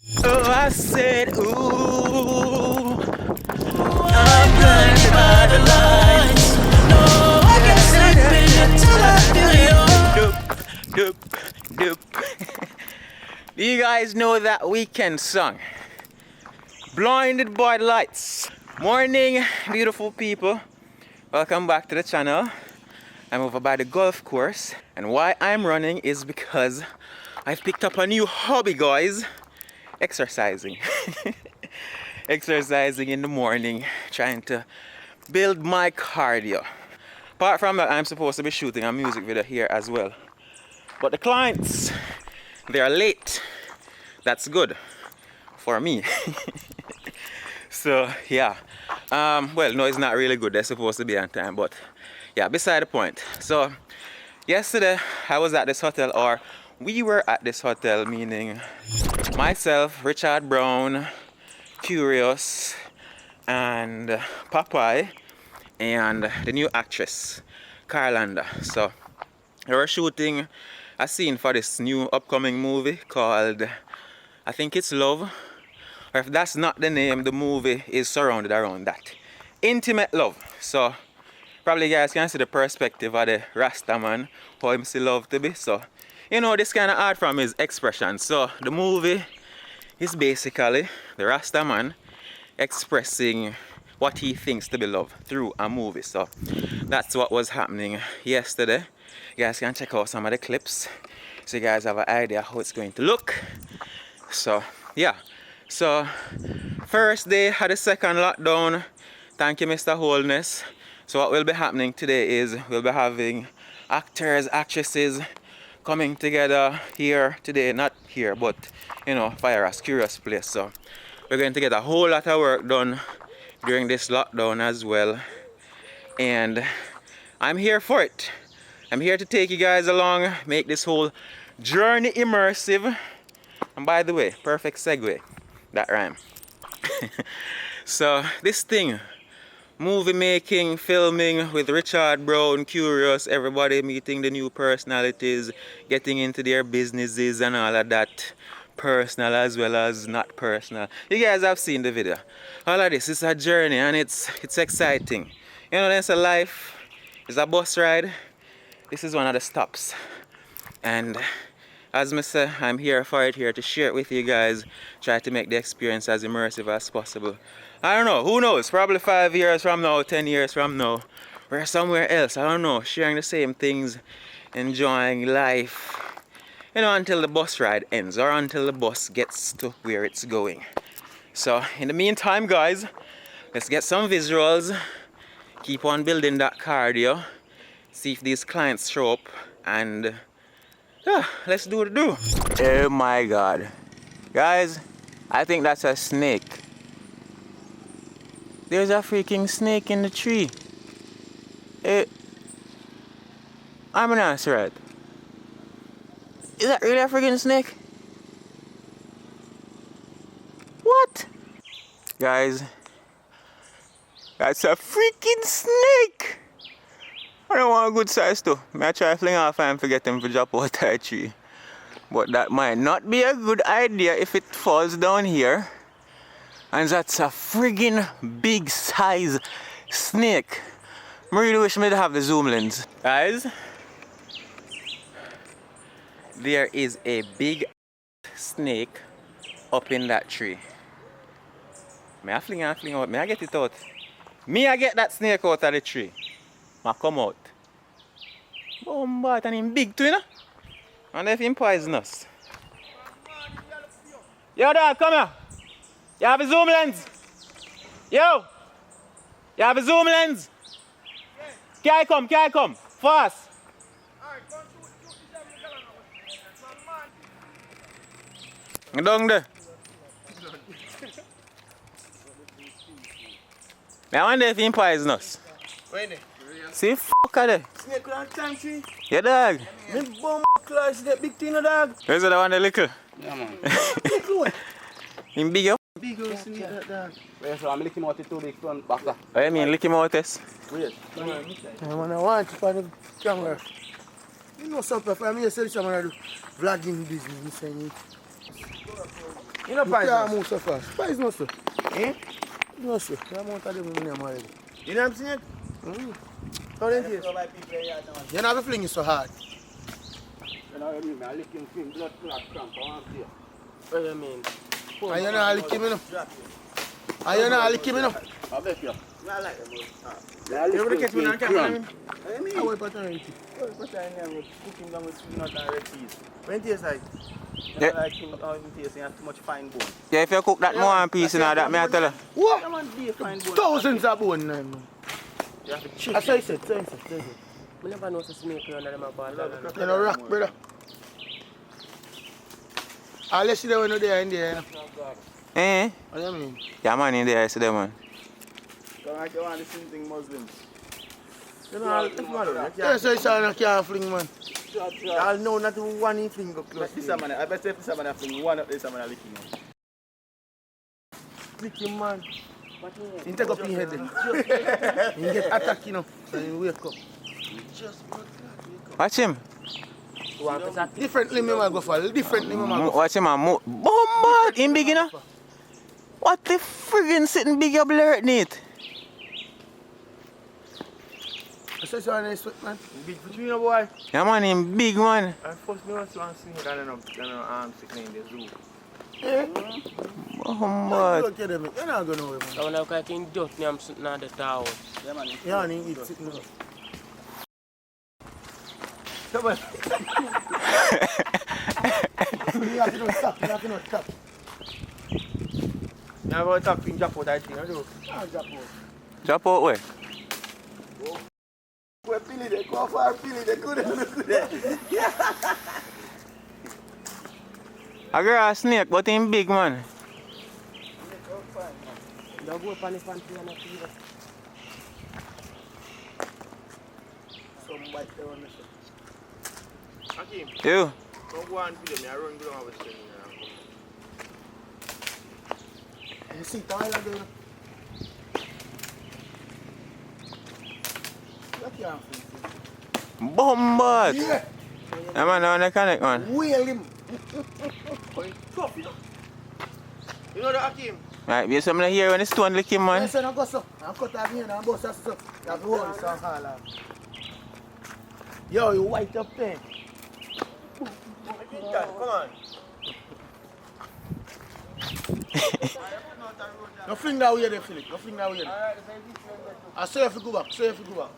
Oh, I said, ooh, I'm blinded by the lights. No, I can't sleep until I feel you. Doop, doop, doop. Do you guys know that weekend song? Blinded by the lights. Morning, beautiful people. Welcome back to the channel. I'm over by the golf course, and why I'm running is because I've picked up a new hobby, guys. Exercising. Exercising in the morning, trying to build my cardio. Apart from that, I'm supposed to be shooting a music video here as well. But the clients, they are late. That's good for me. So yeah, well, no, it's not really good. They're supposed to be on time, but yeah, beside the point. So yesterday I was at this hotel, or we were at this hotel, meaning myself, Richard Brown, Curious, and Popeye, and the new actress, Carlanda. So we were shooting a scene for this new upcoming movie called, I think it's Love. Or if that's not the name, the movie is surrounded around that. Intimate Love. So probably you guys can see the perspective of the Rasta man, how him see love to be. So, you know, this kind of art from his expression. So the movie is basically the Rasta man expressing what he thinks to be love through a movie. So that's what was happening yesterday. You guys can check out some of the clips so you guys have an idea how it's going to look. So yeah. So first day had the second lockdown. Thank you, Mr. Holness. So what will be happening today is we'll be having actors, actresses coming together here today. Not here, but you know, Fire as Curious Place. So we're going to get a whole lot of work done during this lockdown as well. And I'm here for it. I'm here to take you guys along, make this whole journey immersive. And by the way, perfect segue. That rhyme. So this thing, movie making, filming with Richard Brown, Curious, everybody meeting the new personalities, getting into their businesses and all of that, personal as well as not personal. You guys have seen the video. All of this is a journey, and it's exciting. You know, there's a life, it's a bus ride. This is one of the stops, and as I say, I'm here for it, here to share it with you guys, try to make the experience as immersive as possible. I don't know, who knows, probably 5 years from now, 10 years from now, we're somewhere else, I don't know, sharing the same things, enjoying life, you know, until the bus ride ends, or until the bus gets to where it's going. So, in the meantime, guys, let's get some visuals, keep on building that cardio, see if these clients show up, and yeah, let's do the do. Oh my god. Guys, I think that's a snake. There's a freaking snake in the tree. I'm an answer, right? Is that really a freaking snake? What? Guys, that's a freaking snake! I don't want a good size too. I try fling off and forget them to drop out the tree. But that might not be a good idea if it falls down here. And that's a friggin' big size snake. I really wish I'd have the zoom lens. Guys, there is a big snake up in that tree. May I fling out? May I get it out? May I get that snake out of the tree? I come out. Boom, but and him big too, you know? And if him poisonous. Yo, dog, come here. You have a zoom lens? Yo! You have a zoom lens? Yes. Can I come? Fast. Alright, down there. I wonder if him poisonous. Wait. See, fucker there. Snake on time tree. Yeah, dog. Me bomb class that big thing, dog. Where's the one that little? Yeah, man. Him big up? Big old snake, that dog. Wait, so I'm licking out the 2 big front back there. What do you mean, lick him out this? Wait. I want to find the camera. You know something, if I'm here, I'm going to do vlogging business. You know You can't price? move so fast. Price no sir. Eh? No sir. The amount of them in them already. You know what I'm saying? How they taste? You not have to fling it so hard. You know what I mean? I lick him film, blood clot, cramp, I want to see. What do you mean? And you not lick him enough. And you not lick him enough. I bet you. I like them. You ever catch me on camera? What do you I mean? will put on it. Put that in there, cook him down with sweet nut and red cheese. When it tastes like? You Yeah. know, like him, how him taste, he has too much fine bone. Yeah, if you cook that one piece, you know, that may I tell you. What? That one be a fine bone. Thousands of bone now, man. You have to check. That's what I said. So I said. I never know the snake under them apart. You know rock, brother. Unless you don't know there in there. Eh? What do you mean? Yeah, man, in there, I see them, man. Don't like you want the same thing Muslims. You know, if you want to, Yeah, so it's all can't fling, man. I'll know not one in thing go close. This man, I bet if this man have to one up this man licking him. Click him, man. You take up your head then. You get attacked, you know. So you wake up. Watch him. Differently, me might go for. Differently, me might go for. Watch him, man. Bombard! Him big, you know? What the friggin' sitting big up there at it? I said, so nice sweat, man. Big between you, boy. Yeah, man, him big, man. I first me want to snake and then arm sick in the zoo. Eh? Bombard. Look at them. You're not going nowhere, man. I want to think dot me I'm sitting on the tower. Yeah, man. Yeah, and he eats sitting up. Come on. You have to not stop. You have to not stop. You have a top in Japan, I think. I do. Can't drop out. Drop out where? Go Billy there. Go for Billy there. Go there. I got a snake, but him big, man. Don't go up on the fancy and not see that. Some bite there on the ship. Hakim, You. don't go and video me. I run down with you. You see, Tyler there. You can't fling. Bombard! Yeah. Yeah, man, now they connect, man. Wheel him. You know the Hakim? Right, be something here when the stone lick him, man. Yes, I go so. I cut off here and bust us up. You have to hold this on hard. Yo, you white up there. Come on. No fling that way there, Philip. No fling that way there. I say if you go back. Say if you go back.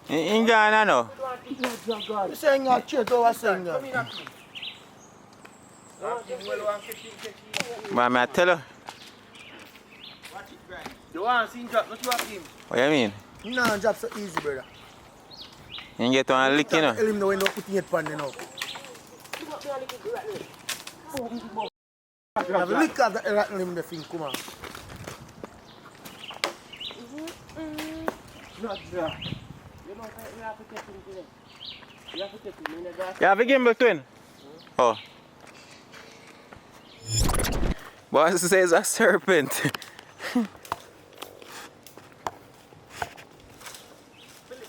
In Ghana, no. You saying you chase over saying that. Man, I tell you. You want to see him drop, not you Hakim. What you mean? No, job so easy, brother. You get one lick, you know. Tell him the way you put it pan, you know. You have a lick of the rattle him the thing, come on. Not there. You know, we have to take him today. We have to take him in the dark. You have a gimbal twin? Oh. Boss says a serpent. Philip,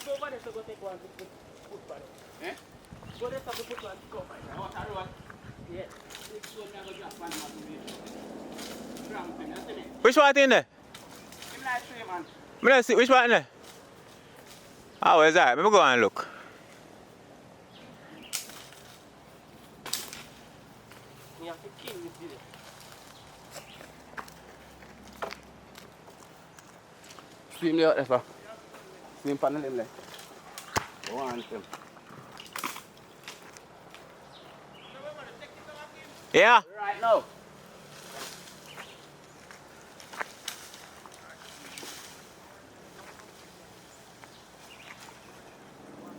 go over there to go take one to put one. Eh? Go there to put one to go find. What are you? Yes. Which one in there? Him like three, man. Me not see which one in there? Oh, where's that? Let me go and look. You have to kill this video. Swim there, that's all. Swim panel him there. Go on, him. Yeah. Right now.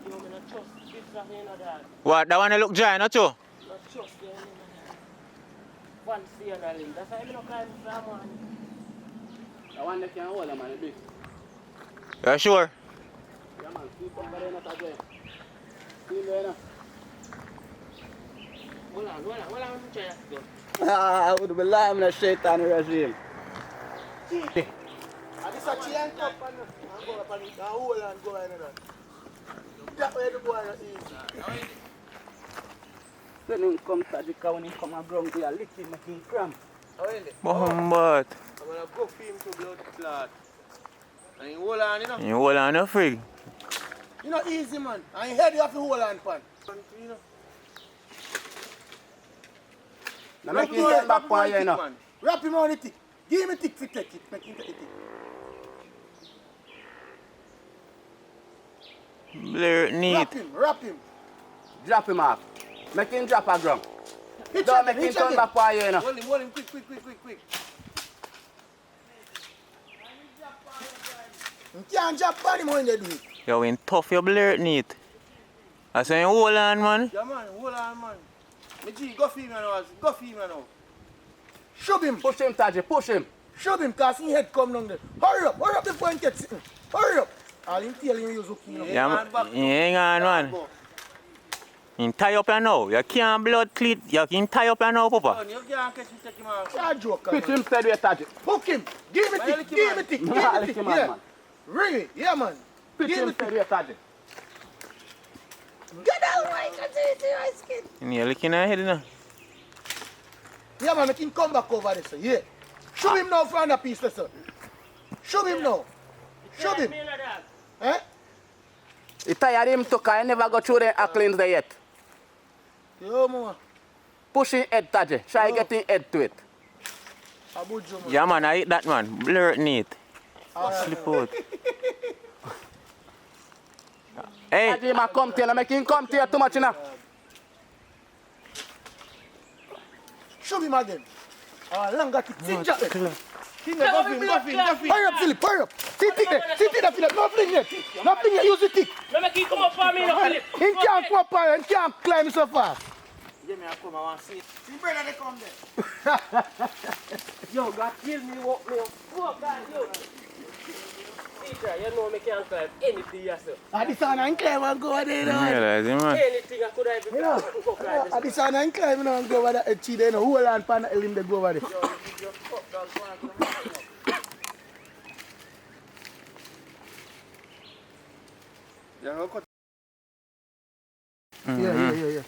You don't trust this stuff in that. What? That one look dry, not you? Not trust them in that. One see and a limb. That's why I'm not climbing from one. The one that can hold him, man, big. You sure? Yeah, man. See somebody in that again. See there now. Hold on, I'm trying to go. I would be lying in the shaitan regime. And this a chain cup and go up and hold and go in there. That way the boy is easy. When him come to the car, when he come around there, lick him, make him cramp. Muhammad. I'm gonna go for him to blood clot. And you hold on, you know. You hold on, no frig. You know, easy, man. And you head you have to hold on, pan. You know. Now make him turn back for you, you know. Man. Wrap him on the tick. Give him a tick for take it. Make him take the tick. Blur neat. Wrap him. Drop him off. Make him drop a ground. Hitch Don't again, make him hitch turn again. back for you, you know. Hold him, quick. You can't drop on him when they do it. Yo, when tough, you blur neat. I say you hold on, man. Yeah, man, hold on, man. Me G, go for him now. Go for him now. Shove him. Push him, Taji, push him. Shove him, cause his head come down there. Hurry up before he gets it. Hurry up. All him tail him use hook, you know. Yeah, man. Hang on, man. You tie up here now. You can't blood cleat. You can tie up here now, Papa. You can't catch him, take him out. You're a joker, Pitch man. him steady, Taji. Hook him. Give me tick. Give me tick. Nah, lick him out, Yeah. man. Ring it. Yeah, man. Pitch Give him me tick. steady, Taji. Get out of my skin. You're looking at head, you know. Yeah, man, make him come back over there, sir. Yeah. Shove him now from the piece, sir. Shove him now. Shove him. Eh? He tired him to car, he never go through the cleans there yet. Yo, man. Push him head, Taji. Try getting head to it. Abujo, man. Yeah, man, I hit that, man. Blur neat. Slip out. Hey. Taji, man, come to you. Make him come to you too much, you know. Shove him again. Longer tick. See, Jack. Finger, Go go for for him, him, go for him, go go for him. Hurry up, Philip, hurry up. See, tick there. See, tick there, Philip. No fling yet. No fling yet. Use the tick. No, make him come up for me, no, Philip. He can't come up higher. He can't climb so fast. Give me a come, I want to see it. See, brother, they come there. Yo, God kill me, walk me up. Fuck that, yo. Teacher, you know me can't climb anything yourself. At this one, I climb and go over there. Realize it, man. Anything I could have even done. Fuck like this. At this one, I climb and go over there. Chi there, no. Hold on, pan, him they go over there. Yo, you just fuck dog, go on, go on. Yeah, how cut? Yeah.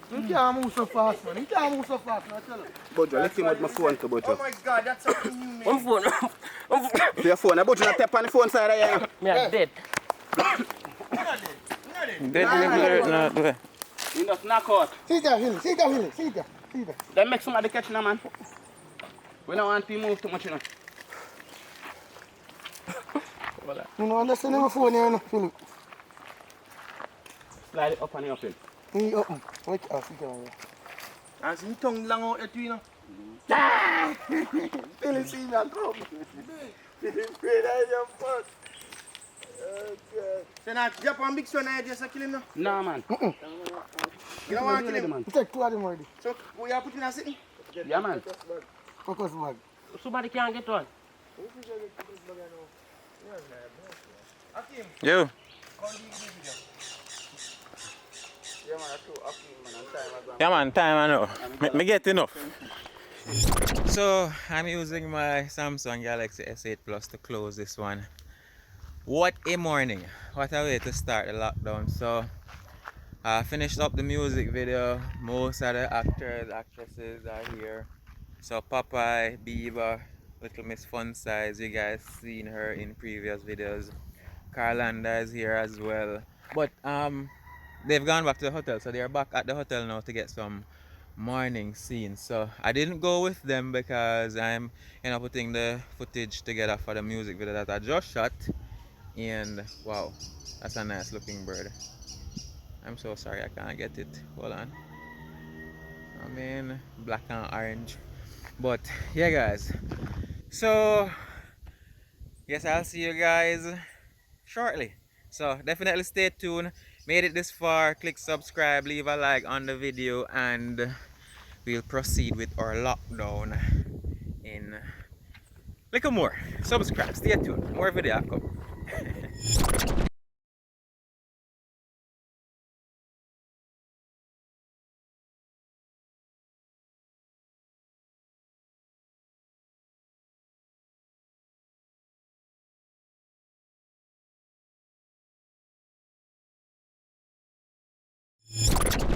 You can't move so fast, man. You can't move so fast, man. I tell you. Bojo, lick him with my phone, to Bojo. Oh my God, that's something new, man. I'm phone. To your phone, Bojo, not tap on the phone side of you, you know. Me are dead. Dead blur not way. You just knock out. See that, Hilly. See that. Then make somebody catch now, man. We don't want to move too much, you know. You know, understand my phone here, no, Philip. Slide it up and up in. He open. Wait, see that. And see tongue long out there, you know. Philip see me and come. Philip pray that your first. Okay. So now, drop one big son just to kill him now? No, man. You don't want to kill him? man. Take two of them already. So, We are putting a sitting? Yeah, man. Focus bag. Somebody can't get one. Yo. Yeah, man, time I know. Me get enough. So, I'm using my Samsung Galaxy S8 Plus to close this one. What a morning. What a way to start the lockdown. So, I finished up the music video. Most of the actors, actresses are here. So, Popeye, Bieber, Little Miss Fun Size, you guys seen her in previous videos. Carlanda is here as well. But they've gone back to the hotel, so they're back at the hotel now to get some morning scenes. So I didn't go with them because I'm putting the footage together for the music video that I just shot. And wow, that's a nice looking bird. I'm so sorry I can't get it. Hold on. I mean, black and orange. But yeah, guys. So yes, I'll see you guys shortly. So definitely stay tuned. Made it this far, click subscribe, leave a like on the video, and we'll proceed with our lockdown in little more. Subscribe, stay tuned, more video come.